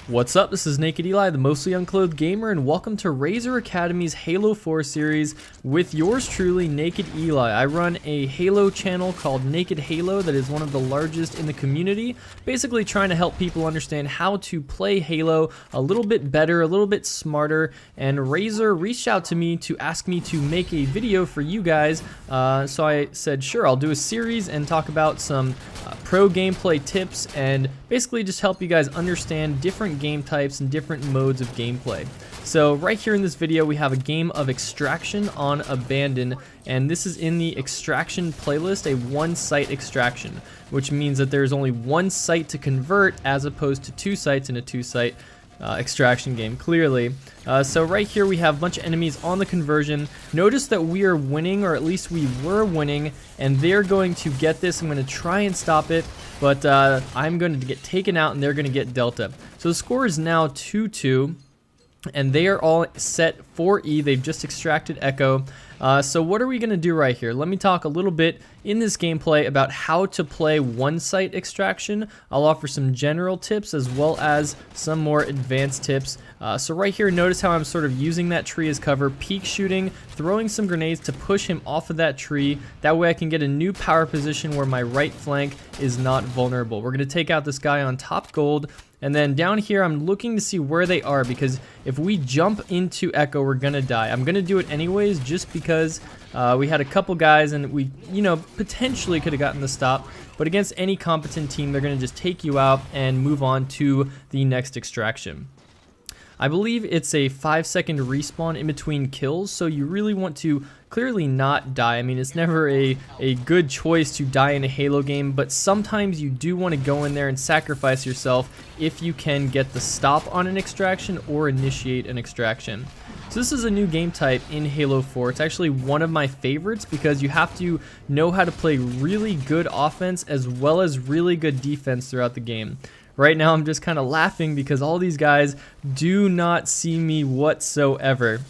What's up, this is Nak3d Eli, the mostly unclothed gamer, and welcome to Razer Academy's Halo 4 series with yours truly, Nak3d Eli. I run a Halo channel called LearnHalo that is one of the largest in the community, basically trying to help people understand how to play Halo a little bit better, a little bit smarter, and Razer reached out to me to ask me to make a video for you guys, so I said sure, I'll do a series and talk about some pro gameplay tips and basically just help you guys understand different game types and different modes of gameplay. So right here in this video we have a game of extraction on Abandon, and this is in the extraction playlist, a one site extraction, which means that there's only one site to convert as opposed to two sites in a two site extraction game, clearly. So right here we have a bunch of enemies on the conversion. Notice that we are winning, or at least we were winning, and they're going to get this. I'm going to try and stop it, but I'm going to get taken out and they're going to get Delta. So the score is now 2-2. And they are all set for E. They've just extracted Echo. So what are we going to do right here? Let me talk a little bit in this gameplay about how to play one site extraction. I'll offer some general tips as well as some more advanced tips. So right here, notice how I'm sort of using that tree as cover, peek shooting, throwing some grenades to push him off of that tree. That way I can get a new power position where my right flank is not vulnerable. We're going to take out this guy on top gold. And then down here, I'm looking to see where they are, because if we jump into Echo, we're going to die. I'm going to do it anyways just because we had a couple guys and we, potentially could have gotten the stop. But against any competent team, they're going to just take you out and move on to the next extraction. I believe it's a 5-second respawn in between kills, so you really want to clearly not die. I mean, it's never a good choice to die in a Halo game, but sometimes you do want to go in there and sacrifice yourself if you can get the stop on an extraction or initiate an extraction. So this is a new game type in Halo 4. It's actually one of my favorites because you have to know how to play really good offense as well as really good defense throughout the game. Right now I'm just kind of laughing because all these guys do not see me whatsoever.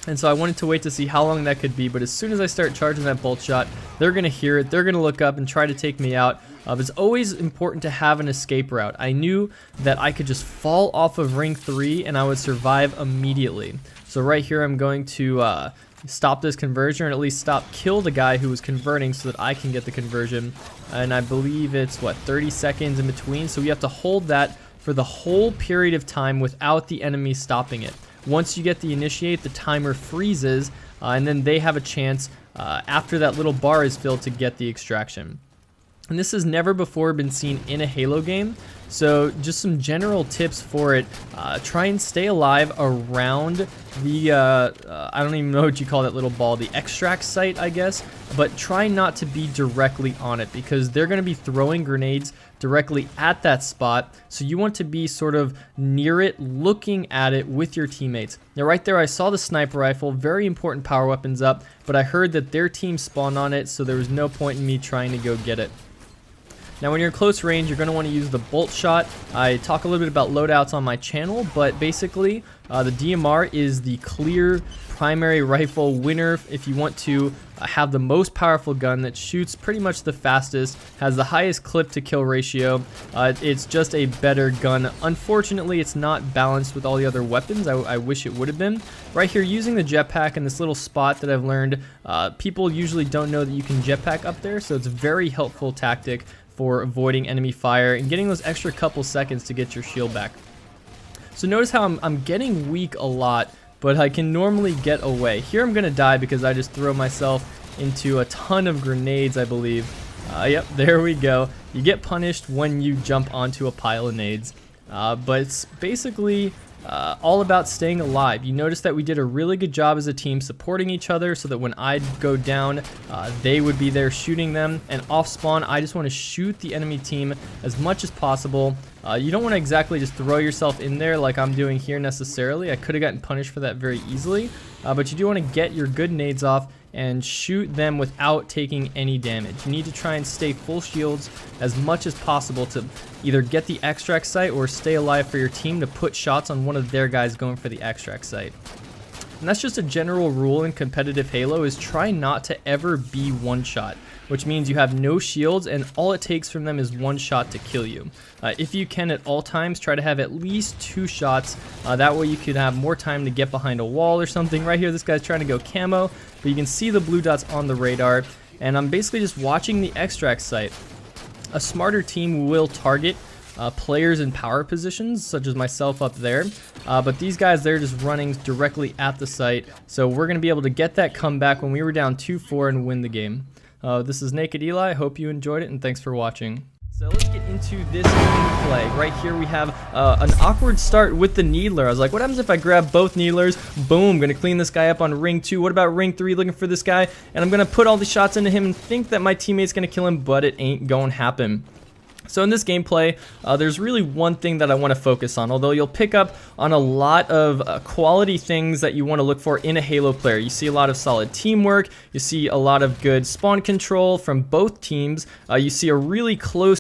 And so I wanted to wait to see how long that could be, but as soon as I start charging that bolt shot, they're going to hear it, they're going to look up and try to take me out. It's always important to have an escape route. I knew that I could just fall off of ring 3 and I would survive immediately. So right here I'm going to stop this conversion, or at least kill the guy who was converting so that I can get the conversion. And I believe it's, 30 seconds in between, so we have to hold that for the whole period of time without the enemy stopping it. Once you get the initiate, the timer freezes, and then they have a chance after that little bar is filled to get the extraction. And this has never before been seen in a Halo game, so just some general tips for it. Try and stay alive around the, I don't even know what you call that little ball, the extract site, I guess, but try not to be directly on it because they're going to be throwing grenades directly at that spot, so you want to be sort of near it, looking at it with your teammates. Now right there I saw the sniper rifle, very important power weapons up, but I heard that their team spawned on it, so there was no point in me trying to go get it. Now when you're in close range, you're going to want to use the bolt shot. I talk a little bit about loadouts on my channel, but basically the DMR is the clear primary rifle winner if you want to have the most powerful gun that shoots pretty much the fastest, has the highest clip to kill ratio. It's just a better gun. Unfortunately, it's not balanced with all the other weapons. I wish it would have been. Right here, using the jetpack in this little spot that I've learned, people usually don't know that you can jetpack up there, so it's a very helpful tactic for avoiding enemy fire and getting those extra couple seconds to get your shield back. So notice how I'm getting weak a lot, but I can normally get away. Here I'm going to die because I just throw myself into a ton of grenades, I believe. Yep, there we go. You get punished when you jump onto a pile of nades. But it's basically all about staying alive. You notice that we did a really good job as a team supporting each other so that when I'd go down, they would be there shooting them. And off spawn, I just want to shoot the enemy team as much as possible. You don't want to exactly just throw yourself in there like I'm doing here necessarily. I could have gotten punished for that very easily. But you do want to get your good nades off and shoot them without taking any damage. You need to try and stay full shields as much as possible to either get the extract site or stay alive for your team to put shots on one of their guys going for the extract site. And that's just a general rule in competitive Halo, is try not to ever be one shot, which means you have no shields and all it takes from them is one shot to kill you. If you can at all times, try to have at least 2 shots. That way you could have more time to get behind a wall or something. Right here, this guy's trying to go camo, but you can see the blue dots on the radar. And I'm basically just watching the extract site. A smarter team will target players in power positions, such as myself up there. But these guys, they're just running directly at the site. So we're going to be able to get that comeback when we were down 2-4 and win the game. This is Nak3d Eli. I hope you enjoyed it, and thanks for watching. So let's get into this gameplay. Right here we have an awkward start with the Needler. I was like, what happens if I grab both Needlers? Boom, gonna clean this guy up on ring 2. What about ring 3? Looking for this guy, and I'm gonna put all the shots into him and think that my teammate's gonna kill him, but it ain't gonna happen. So in this gameplay, there's really one thing that I want to focus on, although you'll pick up on a lot of quality things that you want to look for in a Halo player. You see a lot of solid teamwork, you see a lot of good spawn control from both teams, you see a really close